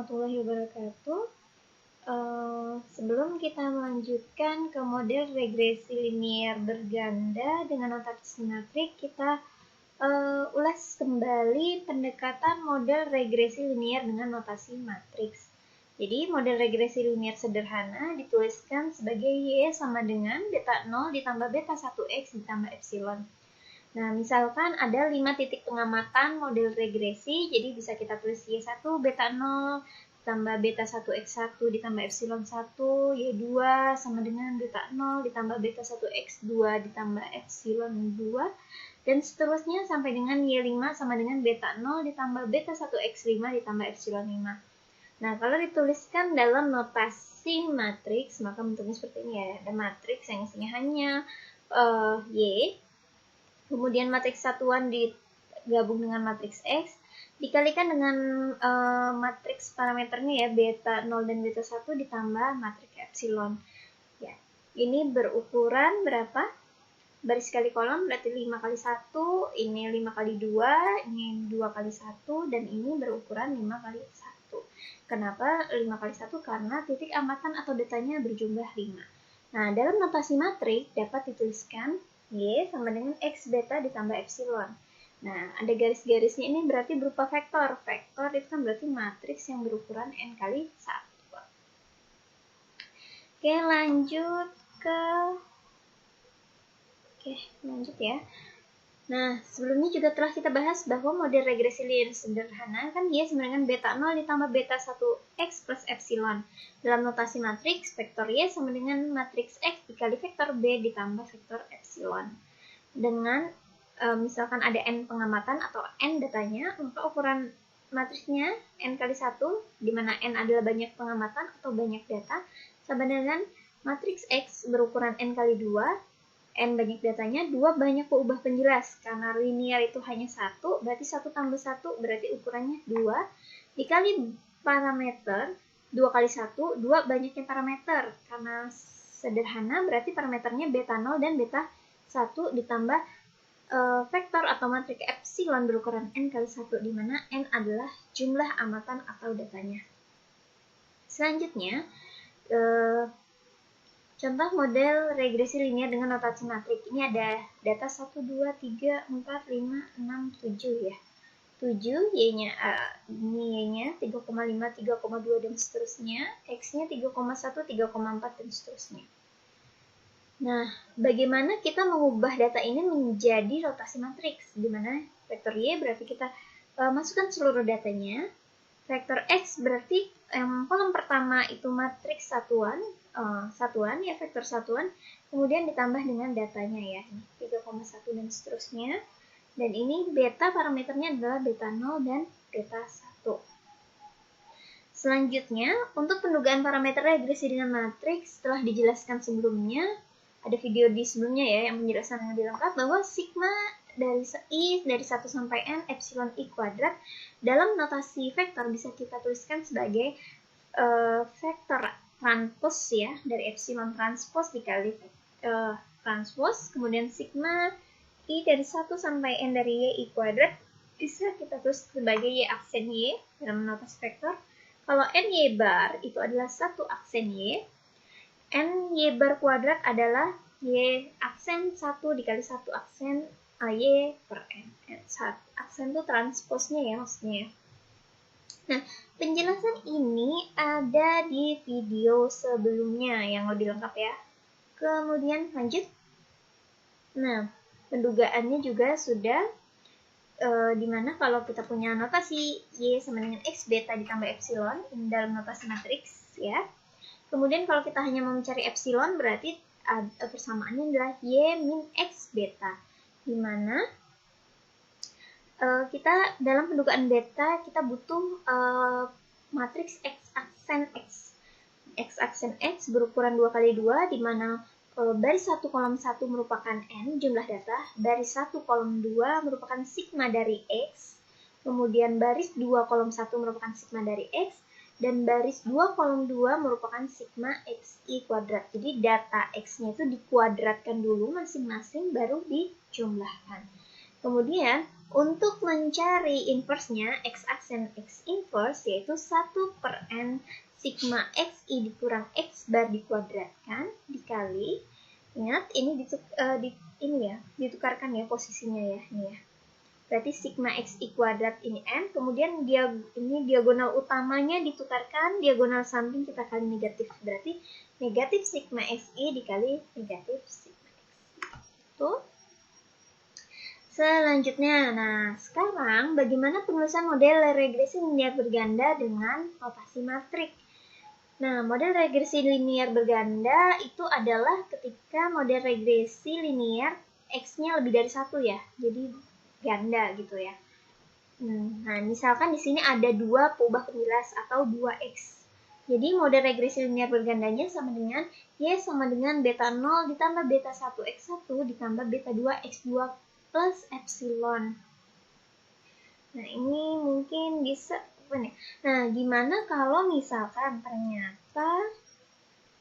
warahmatullahi wabarakatuh. Sebelum kita melanjutkan ke model regresi linier berganda dengan notasi matrik, kita ulas kembali pendekatan model regresi linier dengan notasi matriks. Jadi model regresi linier sederhana dituliskan sebagai Y sama dengan beta 0 ditambah beta 1X ditambah epsilon. Nah, misalkan ada 5 titik pengamatan model regresi, jadi bisa kita tulis Y1 beta 0 ditambah beta 1X1 ditambah epsilon 1, Y2 sama dengan beta 0 ditambah beta 1X2 ditambah epsilon 2, dan seterusnya sampai dengan Y5 sama dengan beta 0 ditambah beta 1X5 ditambah epsilon 5. Nah, kalau dituliskan dalam notasi matriks, maka bentuknya seperti ini ya. Ada matriks yang isinya hanya Y, kemudian matriks satuan digabung dengan matriks X, dikalikan dengan matriks parameternya ya, beta 0 dan beta 1 ditambah matriks epsilon. Ya, ini berukuran berapa? Baris kali kolom berarti 5 kali 1, ini 5 kali 2, ini 2 kali 1, dan ini berukuran 5 kali 1. Kenapa 5 kali 1? Karena titik amatan atau datanya berjumlah 5. Nah, dalam notasi matrik dapat dituliskan Y sama dengan X beta ditambah epsilon. Nah, ada garis-garisnya ini berarti berupa vektor. Vektor itu kan berarti matriks yang berukuran N kali 1. Oke, lanjut ya. Nah, sebelumnya juga telah kita bahas bahwa model regresi linier sederhana kan Y sama dengan beta 0 ditambah beta 1X plus epsilon. Dalam notasi matriks, vektor Y sama dengan matriks X dikali vektor B ditambah vektor epsilon. Dengan misalkan ada N pengamatan atau N datanya, maka ukuran matriksnya N kali 1, di mana N adalah banyak pengamatan atau banyak data, sama dengan matriks X berukuran N kali 2, N banyak datanya, 2 banyak peubah penjelas. Karena linear itu hanya 1, berarti 1 tambah 1 berarti ukurannya 2. Dikali parameter, 2 kali 1, 2 banyaknya parameter. Karena sederhana berarti parameternya beta 0 dan beta 1 ditambah vektor atau matriks epsilon berukuran N kali 1, di mana N adalah jumlah amatan atau datanya. Selanjutnya, contoh model regresi linier dengan notasi matrik. Ini ada data 1, 2, 3, 4, 5, 6, 7 ya. 7, Y-nya ini Y-nya 3,5, 3,2 dan seterusnya. X-nya 3,1, 3,4 dan seterusnya. Nah, bagaimana kita mengubah data ini menjadi rotasi matriks? Di mana vektor Y berarti kita masukkan seluruh datanya. Vektor X berarti kolom pertama itu matriks satuan ya, vektor satuan, kemudian ditambah dengan datanya ya, 3,1 dan seterusnya. Dan ini beta parameternya adalah beta 0 dan beta 1. Selanjutnya, untuk pendugaan parameter regresi dengan matriks telah dijelaskan sebelumnya, ada video di sebelumnya ya yang menjelaskan dengan lebih lengkap bahwa sigma dari I dari 1 sampai N epsilon I kuadrat dalam notasi vektor bisa kita tuliskan sebagai vektor transpos ya, dari epsilon transpos dikali transpos, kemudian sigma I dari 1 sampai N dari Y I kuadrat bisa kita tulis sebagai Y aksen Y dalam notasi vektor. Kalau N Y bar itu adalah satu aksen Y, N Y bar kuadrat adalah Y aksen 1 dikali 1 aksen Y per N. Aksen itu transposnya ya maksudnya. Nah, penjelasan ini ada di video sebelumnya yang lebih lengkap ya. Kemudian lanjut. Nah, pendugaannya juga sudah dimana kalau kita punya notasi Y sama dengan X beta ditambah epsilon dalam notasi matriks ya. Kemudian kalau kita hanya mau mencari epsilon berarti persamaannya adalah Y min X beta, dimana kita dalam pendugaan beta kita butuh matriks X aksen X berukuran 2 kali 2, di mana baris 1 kolom 1 merupakan N jumlah data, baris 1 kolom 2 merupakan sigma dari X, kemudian baris 2 kolom 1 merupakan sigma dari X, dan baris 2 kolom 2 merupakan sigma XI kuadrat. Jadi data X-nya itu dikuadratkan dulu masing-masing baru dijumlahkan. Kemudian, untuk mencari inverse-nya, x aksen x inverse, yaitu 1/n sigma xi dikurang x bar dikuadratkan dikali, ingat ini ditukarkan ya posisinya ya, ini ya. Berarti sigma xi kuadrat ini n, kemudian ini diagonal utamanya ditukarkan, diagonal samping kita kali negatif. Berarti negatif sigma xi dikali negatif sigma xi. Tuh. Selanjutnya, nah sekarang bagaimana penulisan model regresi linear berganda dengan notasi matrik? Nah, model regresi linear berganda itu adalah ketika model regresi linear x-nya lebih dari 1 ya. Jadi ganda gitu ya. Nah, misalkan di sini ada 2 peubah penjelas atau 2x. Jadi model regresi linear bergandanya sama dengan y sama dengan beta 0 ditambah beta 1 x1 ditambah beta 2 x2 plus epsilon. Nah, ini mungkin bisa apa nih? Nah, gimana kalau misalkan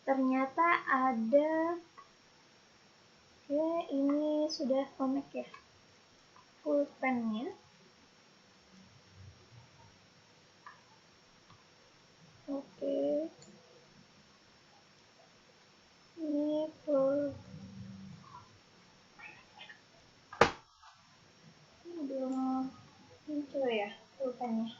ternyata ada ini sudah connect ya. Pulpennya. Oke. Ini belum muncul ya pulpennya.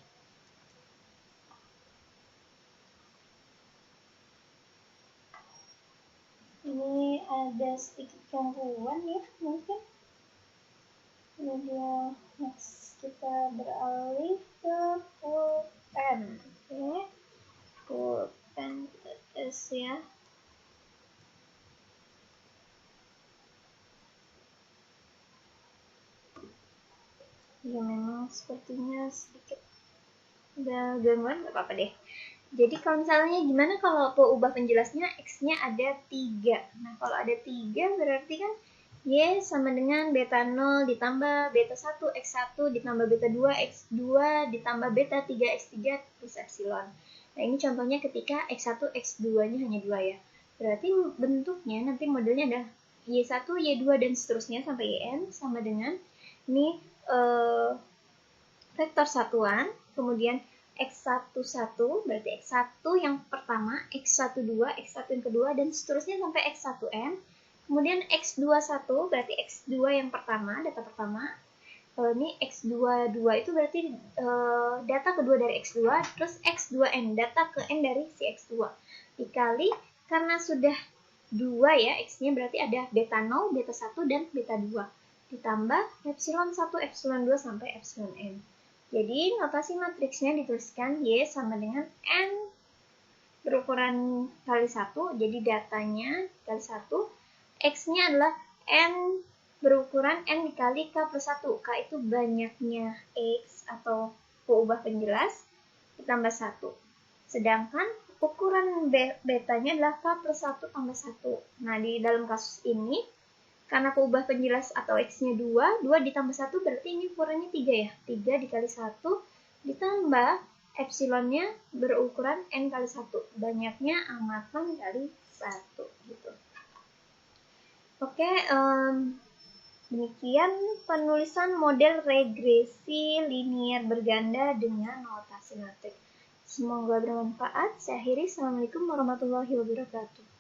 Ini ada sedikit gangguan ya mungkin. Kemudian next kita beralih ke pulpen. Oke. Pulpen kita tes ya. Ya memang sepertinya sedikit ada gangguan, gak apa-apa deh. Jadi kalau misalnya gimana kalau peubah penjelasnya x-nya ada 3. Nah kalau ada 3 berarti kan y sama dengan beta 0 ditambah beta 1 x1 ditambah beta 2 x2 ditambah beta 3 x3 plus epsilon. Nah ini contohnya ketika x1 x2 nya hanya 2 ya. Berarti bentuknya nanti modelnya ada y1 y2 dan seterusnya sampai yn sama dengan ini vektor satuan, kemudian x11 berarti x1 yang pertama, x12, x1 yang kedua, dan seterusnya sampai x1n. Kemudian x21 berarti x2 yang pertama, data pertama. Ini x22 itu berarti data kedua dari x2, terus x2n, data ke n dari si x2. Dikali, karena sudah 2 ya, x-nya berarti ada beta 0, beta 1, dan beta 2. Ditambah epsilon 1, epsilon 2, sampai epsilon n. Jadi notasi matriksnya dituliskan Y sama dengan N berukuran kali 1, jadi datanya kali 1, X-nya adalah N berukuran N dikali K plus 1, K itu banyaknya X atau peubah penjelas, ditambah 1. Sedangkan ukuran betanya adalah K plus 1 tambah 1. Nah, di dalam kasus ini, karena peubah penjelas atau x-nya 2 ditambah 1 berarti ini ukurannya 3 ya. 3 dikali 1 ditambah epsilonnya berukuran n kali 1. Banyaknya amatan kali 1 gitu. Oke, demikian penulisan model regresi linear berganda dengan notasi matrik. Semoga bermanfaat. Saya akhiri. Assalamualaikum warahmatullahi wabarakatuh.